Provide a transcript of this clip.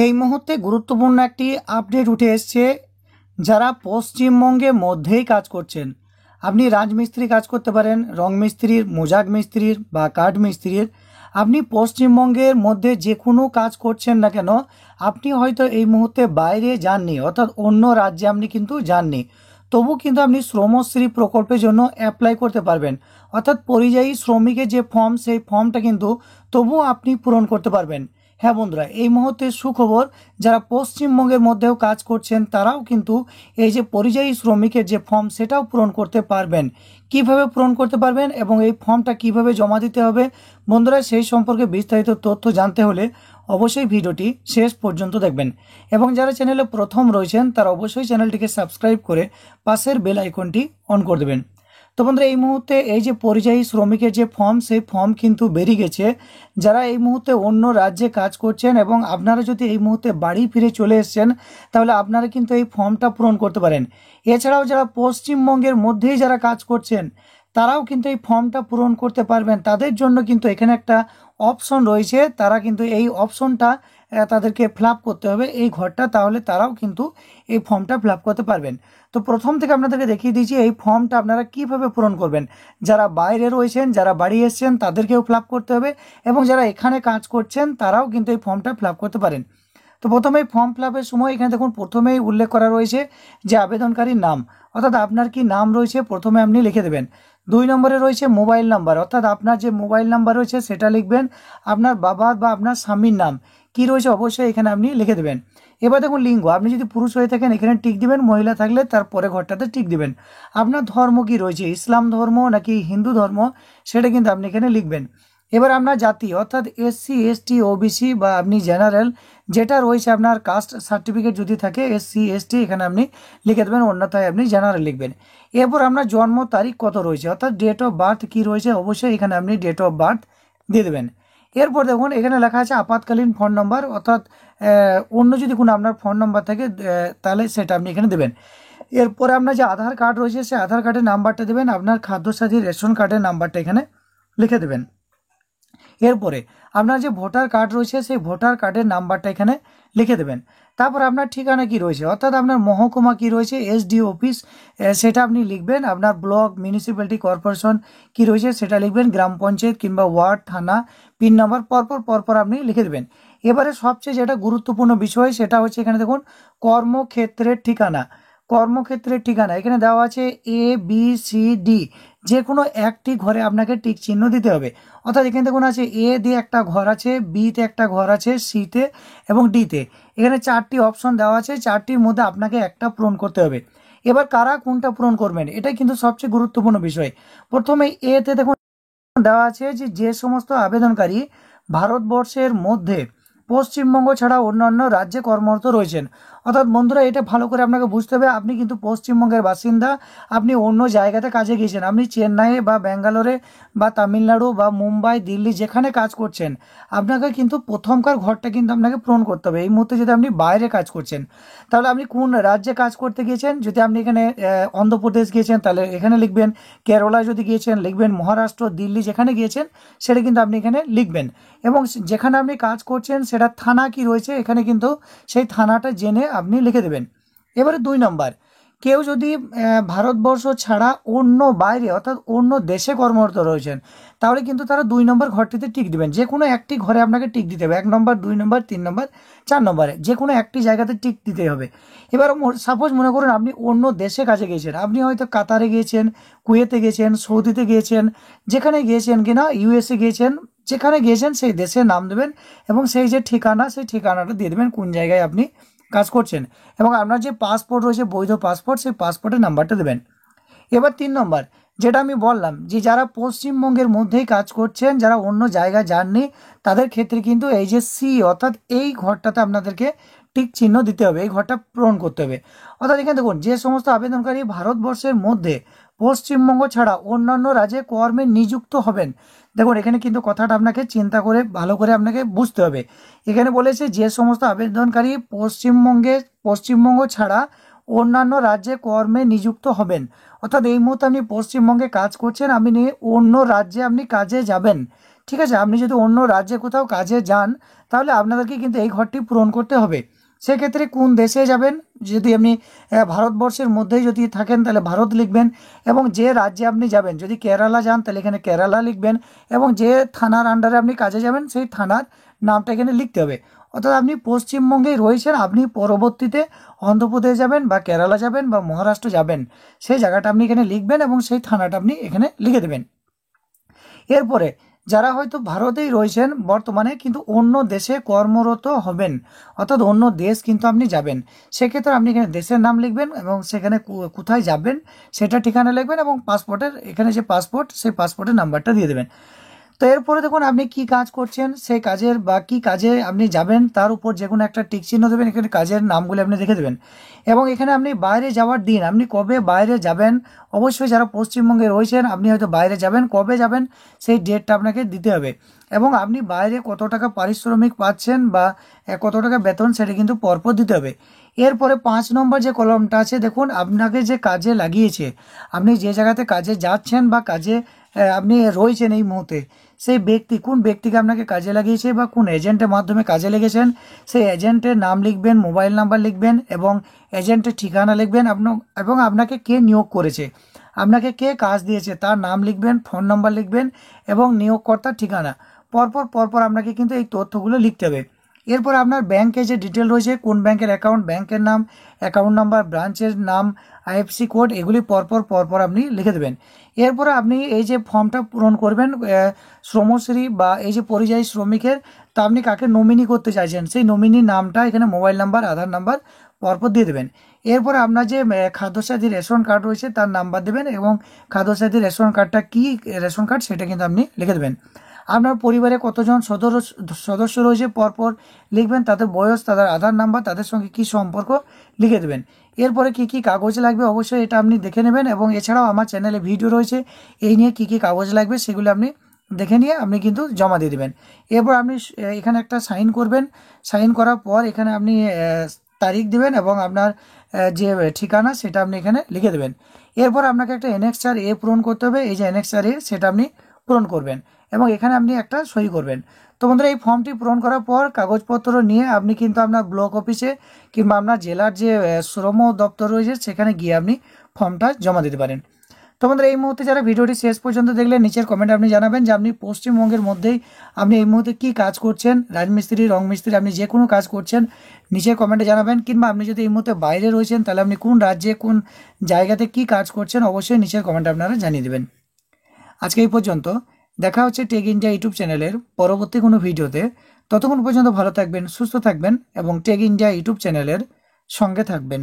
এই মুহূর্তে গুরুত্বপূর্ণ একটি আপডেট উঠে এসছে। যারা পশ্চিমবঙ্গের মধ্যেই কাজ করছেন, আপনি রাজমিস্ত্রি কাজ করতে পারেন, রং মিস্ত্রির, মোজাক মিস্ত্রির বা কাঠ মিস্ত্রির। আপনি পশ্চিমবঙ্গের মধ্যে যে কোনো কাজ করছেন না কেন, আপনি হয়তো এই মুহূর্তে বাইরে যাননি, অর্থাৎ অন্য রাজ্যে আপনি কিন্তু যাননি, তবু কিন্তু আপনি শ্রমশ্রী প্রকল্পের জন্য অ্যাপ্লাই করতে পারবেন। অর্থাৎ পরিযায়ী শ্রমিকের যে ফর্ম, সেই ফর্মটা কিন্তু তবুও আপনি পূরণ করতে পারবেন। হ্যাঁ বন্ধুরা, এই মুহূর্তে সুখবর, যারা পশ্চিমবঙ্গের মধ্যেও কাজ করছেন তারাও কিন্তু এই যে পরিযায়ী শ্রমিকের যে ফর্ম, সেটাও পূরণ করতে পারবেন। কিভাবে পূরণ করতে পারবেন এবং এই ফর্মটা কিভাবে জমা দিতে হবে, বন্ধুরা সেই সম্পর্কে বিস্তারিত তথ্য জানতে হলে অবশ্যই ভিডিওটি শেষ পর্যন্ত দেখবেন। এবং যারা চ্যানেলে প্রথম রয়েছেন তারা অবশ্যই চ্যানেলটিকে সাবস্ক্রাইব করে পাশের বেল আইকনটি অন করে দেবেন। তো বন্ধুরা, এই মুহূর্তে এই যে পরিযায়ী শ্রমিকের যে ফর্ম, সেই ফর্ম কিন্তু বেরিয়ে গেছে। যারা এই মুহূর্তে অন্য রাজ্যে কাজ করছেন এবং আপনারা যদি এই মুহূর্তে বাড়ি ফিরে চলে এসেছেন, তাহলে আপনারা কিন্তু এই ফর্মটা পূরণ করতে পারেন। এছাড়াও যারা পশ্চিমবঙ্গের মধ্যেই যারা কাজ করছেন, তারাও কিন্তু এই ফর্মটা পূরণ করতে পারবেন। তাদের জন্য কিন্তু এখানে একটা অপশন রয়েছে, তারা কিন্তু এই অপশনটা তাদেরকে ফিল আপ করতে হবে এই ঘরটা, তাহলে তারাও কিন্তু এই ফর্মটা ফিল আপ করতে পারবেন। তো প্রথম থেকে আপনাদেরকে দেখিয়ে দিয়েছি এই ফর্মটা আপনারা কিভাবে পূরণ করবেন। যারা বাইরে রয়েছেন, যারা বাড়ি এসেছেন, তাদেরকেও ফিল আপ করতে হবে, এবং যারা এখানে কাজ করছেন তারাও কিন্তু এই ফর্মটা ফিল আপ করতে পারেন। তো প্রথমেই ফর্ম ফিল আপের সময় এখানে দেখুন প্রথমেই উল্লেখ করা রয়েছে যে আবেদনকারীর নাম, অর্থাৎ আপনার কি নাম রয়েছে প্রথমে আপনি লিখে দেবেন। 2 নম্বরে রয়েছে মোবাইল নাম্বার, অর্থাৎ আপনার যে মোবাইল নাম্বার রয়েছে সেটা লিখবেন। আপনার বাবা বা আপনার স্বামীর নাম কি রয়েছে অবশ্যই এখানে আপনি লিখে দেবেন। এবার দেখুন লিঙ্গ, আপনি যদি পুরুষ হয়ে থাকেন এখানে টিক দিবেন, মহিলা থাকলে তারপরে ঘরটাতে টিক দিবেন। আপনার ধর্ম কি রয়েছে, ইসলাম ধর্ম নাকি হিন্দু ধর্ম, সেটা কিন্তু আপনি এখানে লিখবেন। এবার আপনার জাতি, অর্থাৎ এসসি এসটি ওবিসি বা আপনি জেনারেল, যেটা রয়েছে আপনার কাস্ট সার্টিফিকেট যদি থাকে এসসি এসটি এখানে আপনি লিখে দেবেন, অন্যথায় আপনি জেনারেল লিখবেন। এরপর আপনার জন্ম তারিখ কত রয়েছে, অর্থাৎ ডেট অফ বার্থ কি রয়েছে অবশ্যই এখানে আপনি ডেট অফ বার্থ দিয়ে দেবেন। এরপর দেখুন এখানে লেখা আছে আপাতকালীন ফোন নম্বর, অর্থাৎ অন্য যদি কোনো আপনার ফোন নম্বর থাকে তাহলে সেটা আপনি এখানে দেবেন। এরপরে আপনার যে আধার কার্ড রয়েছে সেই আধার কার্ডের নাম্বারটা দেবেন, আপনার খাদ্যসাথী রেশন কার্ডের নাম্বারটা এখানে লিখে দেবেন। এরপরে আপনার যে ভোটার কার্ড রয়েছে সেই ভোটার কার্ডের নাম্বারটা এখানে লিখে দেবেন। তারপর আপনার ঠিকানা কি রয়েছে, অর্থাৎ আপনার মহকুমা কি রয়েছে, এসডি অফিস সেটা আপনি লিখবেন। আপনার ব্লক, মিউনিসিপ্যালিটি কর্পোরেশন কি রয়েছে সেটা লিখবেন, গ্রাম পঞ্চায়েত কিংবা ওয়ার্ড, থানা, পিন নাম্বার পরপর আপনি লিখে দেবেন। এবারে সবচেয়ে যেটা গুরুত্বপূর্ণ বিষয় সেটা হচ্ছে এখানে দেখুন কর্মক্ষেত্রের ঠিকানা। কর্মক্ষেত্রের ঠিকানা এখানে দেওয়া আছে এ বি সি ডি, যে কোনো একটি ঘরে আপনাকে টিক চিহ্ন দিতে হবে। অর্থাৎ এখানে দেখুন আছে এ দিয়ে একটা ঘর আছে, বিতে একটা ঘর আছে, সিতে এবং ডিতে। এখানে 4টি অপশন দেওয়া আছে, 4টির মধ্যে আপনাকে একটা পূরণ করতে হবে। এবার কারা কোনটা পূরণ করবেন এটাই কিন্তু সবচেয়ে গুরুত্বপূর্ণ বিষয়। প্রথমে এতে দেখুন দেওয়া আছে যে সমস্ত আবেদনকারী ভারতবর্ষের মধ্যে পশ্চিমবঙ্গ ছাড়া অন্যান্য রাজ্যে কর্মরত রয়েছেন। অর্থাৎ বন্ধুরা এটা ভালো করে আপনাকে বুঝতে হবে, আপনি কিন্তু পশ্চিমবঙ্গের বাসিন্দা, আপনি অন্য জায়গাতে কাজে গিয়েছেন, আপনি চেন্নাইয়ে বা ব্যাঙ্গালোরে বা তামিলনাড়ু বা মুম্বাই, দিল্লি যেখানে কাজ করছেন, আপনাকে কিন্তু প্রথমকার ঘরটা কিন্তু আপনাকে পূরণ করতে হবে। এই মুহূর্তে যদি আপনি বাইরে কাজ করছেন, তাহলে আপনি কোন রাজ্যে কাজ করতে গিয়েছেন, যদি আপনি এখানে অন্ধ্রপ্রদেশ গিয়েছেন তাহলে এখানে লিখবেন, কেরালায় যদি গিয়েছেন লিখবেন, মহারাষ্ট্র, দিল্লি যেখানে গিয়েছেন সেটা কিন্তু আপনি এখানে লিখবেন। এবং যেখানে আপনি কাজ করছেন সেটা থানা কি রয়েছে এখানে কিন্তু সেই থানাটা জেনে আপনি লিখে দেবেন। এবারে 2 নম্বর, কেউ যদি ভারতবর্ষ ছাড়া অন্য বাইরে অর্থাৎ অন্য দেশে কর্মরত রয়েছেন, তাহলে কিন্তু তারা 2 নম্বর ঘরটিতে টিক দিবেন। যে কোনো একটি ঘরে আপনাকে টিক দিতে হবে, 1 নম্বর, 2 নম্বর, 3 নম্বর, 4 নম্বরে যে কোনো একটি জায়গাতে টিক দিতে হবে। এবার সাপোজ মনে করুন আপনি অন্য দেশে কাজে গিয়েছেন, আপনি হয়তো কাতারে গিয়েছেন, কুয়েতে গিয়েছেন, সৌদিতে গিয়েছেন, যেখানে গিয়েছেন কিনা ইউএসএ গিয়েছেন, যেখানে গিয়েছেন সেই দেশের নাম দেবেন এবং সেই যে ঠিকানা সেই ঠিকানাটা দিয়ে দেবেন কোন জায়গায় আপনি কাজ করছেন, এবং আপনার যে পাসপোর্ট রয়েছে বৈধ পাসপোর্ট সেই পাসপোর্টের নাম্বারটা দেবেন। এবার 3 নম্বর, যেটা আমি বললাম যে যারা পশ্চিমবঙ্গের মধ্যেই কাজ করছেন, যারা অন্য জায়গায় যাননি, তাদের ক্ষেত্রে কিন্তু এই যে সি, অর্থাৎ এই ঘরটাতে আপনাদেরকে টিক চিহ্ন দিতে হবে, এই ঘরটা পূরণ করতে হবে। অর্থাৎ এখানে দেখুন যে সমস্ত আবেদনকারী ভারতবর্ষের মধ্যে পশ্চিমবঙ্গ ছাড়া অন্যান্য রাজ্যে কর্মে নিযুক্ত হবেন, দেখুন এখানে কিন্তু কথাটা আপনাকে চিন্তা করে ভালো করে আপনাকে বুঝতে হবে। এখানে বলেছে যে সমস্ত আবেদনকারী পশ্চিমবঙ্গ ছাড়া অন্যান্য রাজ্যে কর্মে নিযুক্ত হবেন, অর্থাৎ এই মুহূর্তে আপনি পশ্চিমবঙ্গে কাজ করছেন, আপনি অন্য রাজ্যে আপনি কাজে যাবেন, ঠিক আছে, আপনি যদি অন্য রাজ্যে কোথাও কাজে যান তাহলে আপনাদেরকে কিন্তু এই ঘরটি পূরণ করতে হবে। সেক্ষেত্রে কোন দেশে যাবেন, যদি আপনি ভারতবর্ষের মধ্যেই যদি থাকেন তাহলে ভারত লিখবেন, এবং যে রাজ্যে আপনি যাবেন, যদি কেরালা যান তাহলে এখানে কেরালা লিখবেন, এবং যে থানার আন্ডারে আপনি কাজে যাবেন সেই থানার নামটা এখানে লিখতে হবে। অর্থাৎ আপনি পশ্চিমবঙ্গেই রয়েছেন, আপনি পরবর্তীতে অন্ধ্রপ্রদেশ যাবেন বা কেরালা যাবেন বা মহারাষ্ট্র যাবেন, সেই জায়গাটা আপনি এখানে লিখবেন এবং সেই থানাটা আপনি এখানে লিখে দেবেন। এরপরে যারা হয়তো ভারতেই রয়েছেন বর্তমানে কিন্তু অন্য দেশে কর্মরত হবেন, অর্থাৎ অন্য দেশ কিন্তু আপনি যাবেন, সেক্ষেত্রে আপনি এখানে দেশের নাম লিখবেন এবং সেখানে কোথায় যাবেন সেটা ঠিকানা লিখবেন, এবং পাসপোর্টের এখানে যে পাসপোর্ট সেই পাসপোর্টের নাম্বারটা দিয়ে দেবেন। তো এরপরে দেখুন আপনি কি কাজ করছেন, সেই কাজের বা কী কাজে আপনি যাবেন তার উপর যে কোনো একটা টিক চিহ্ন দেবেন, এখানে কাজের নামগুলি আপনি দেখে দেবেন। এবং এখানে আপনি বাইরে যাওয়ার দিন, আপনি কবে বাইরে যাবেন, অবশ্যই যারা পশ্চিমবঙ্গে রয়েছেন আপনি হয়তো বাইরে যাবেন, কবে যাবেন সেই ডেটটা আপনাকে দিতে হবে, এবং আপনি বাইরে কত টাকা পারিশ্রমিক পাচ্ছেন বা কত টাকা বেতন সেটা কিন্তু পরপর দিতে হবে। এরপরে 5 নম্বর যে কলমটা আছে দেখুন, আপনাকে যে কাজে লাগিয়েছে, আপনি যে জায়গাতে কাজে যাচ্ছেন বা কাজে আপনি রয়েছেন এই মুহূর্তে, সেই ব্যক্তি কোন ব্যক্তিকে আপনাকে কাজে লাগিয়েছে বা কোন এজেন্টের মাধ্যমে কাজে লেগেছেন সেই এজেন্টের নাম লিখবেন, মোবাইল নাম্বার লিখবেন এবং এজেন্টের ঠিকানা লিখবেন, এবং আপনাকে কে নিয়োগ করেছে, আপনাকে কে কাজ দিয়েছে তার নাম লিখবেন, ফোন নাম্বার লিখবেন এবং নিয়োগকর্তার ঠিকানা। পরপর পরপর আপনাকে কিন্তু এই তথ্যগুলো লিখতে হবে। এরপর আপনার ব্যাংকে যে ডিটেল রয়েছে, কোন ব্যাংকের অ্যাকাউন্ট, ব্যাংকের নাম, অ্যাকাউন্ট নাম্বার, ব্রাঞ্চের নাম, আইএফসি কোড, এগুলি পরপর পরপর আপনি লিখে দেবেন। এরপরে আপনি এই যে ফর্মটা পূরণ করবেন শ্রমশ্রী বা এই যে পরিযায়ী শ্রমিকের, তা আপনি কাকে নমিনি করতে চাইছেন সেই নমিনির নামটা এখানে মোবাইল নাম্বার, আধার নাম্বার পরপর দিয়ে দেবেন। এরপরে আপনার যে খাদ্যসাথী রেশন কার্ড রয়েছে তার নাম্বার দেবেন, এবং খাদ্যসাথী রেশন কার্ডটা কী রেশন কার্ড সেটা কিন্তু আপনি লিখে দেবেন। আপনার পরিবারে কতজন সদস্য রয়েছে পরপর লিখবেন, তাদের বয়স, তাদের আধার নাম্বার, তাদের সঙ্গে কী সম্পর্ক লিখে দেবেন। এরপরে কী কী কাগজ লাগবে অবশ্যই এটা আপনি দেখে নেবেন, এবং এছাড়াও আমার চ্যানেলে ভিডিও রয়েছে এই নিয়ে কী কী কাগজ লাগবে সেগুলো আপনি দেখে নিয়ে আপনি কিন্তু জমা দিয়ে দেবেন। এরপর আপনি এখানে একটা সাইন করবেন, সাইন করার পর এখানে আপনি তারিখ দেবেন এবং আপনার যে ঠিকানা সেটা আপনি এখানে লিখে দেবেন। এরপর আপনাকে একটা এনেক্সার এ পূরণ করতে হবে, এই যে এনেক্সার এ সেটা আপনি পূরণ করবেন এবং এখানে আপনি একটা সই করবেন। তো বন্ধুরা এই ফর্মটি পূরণ করার পর কাগজপত্র নিয়ে আপনি কিন্তু আপনার ব্লক অফিসে কিংবা আপনার জেলার যে শ্রম দপ্তর রয়েছে সেখানে গিয়ে আপনি ফর্মটা জমা দিতে পারেন। তো বন্ধুরা এই মুহূর্তে যারা ভিডিওটি শেষ পর্যন্ত দেখলেন নিচের কমেন্টে আপনি জানাবেন যে আপনি পশ্চিমবঙ্গের মধ্যেই আপনি এই মুহূর্তে কী কাজ করছেন, রাজমিস্ত্রি, রং মিস্ত্রি, আপনি যে কোনো কাজ করছেন নিচের কমেন্টে জানাবেন। কিংবা আপনি যদি এই মুহূর্তে বাইরে রয়েছেন তাহলে আপনি কোন রাজ্যে কোন জায়গাতে কী কাজ করছেন অবশ্যই নিচের কমেন্টে আপনারা জানিয়ে দেবেন। আজকে এই পর্যন্ত, দেখা হচ্ছে টেক ইন্ডিয়া ইউটিউব চ্যানেলের পরবর্তী কোনো ভিডিওতে। ততক্ষণ পর্যন্ত ভালো থাকবেন, সুস্থ থাকবেন এবং টেক ইন্ডিয়া ইউটিউব চ্যানেলের সঙ্গে থাকবেন।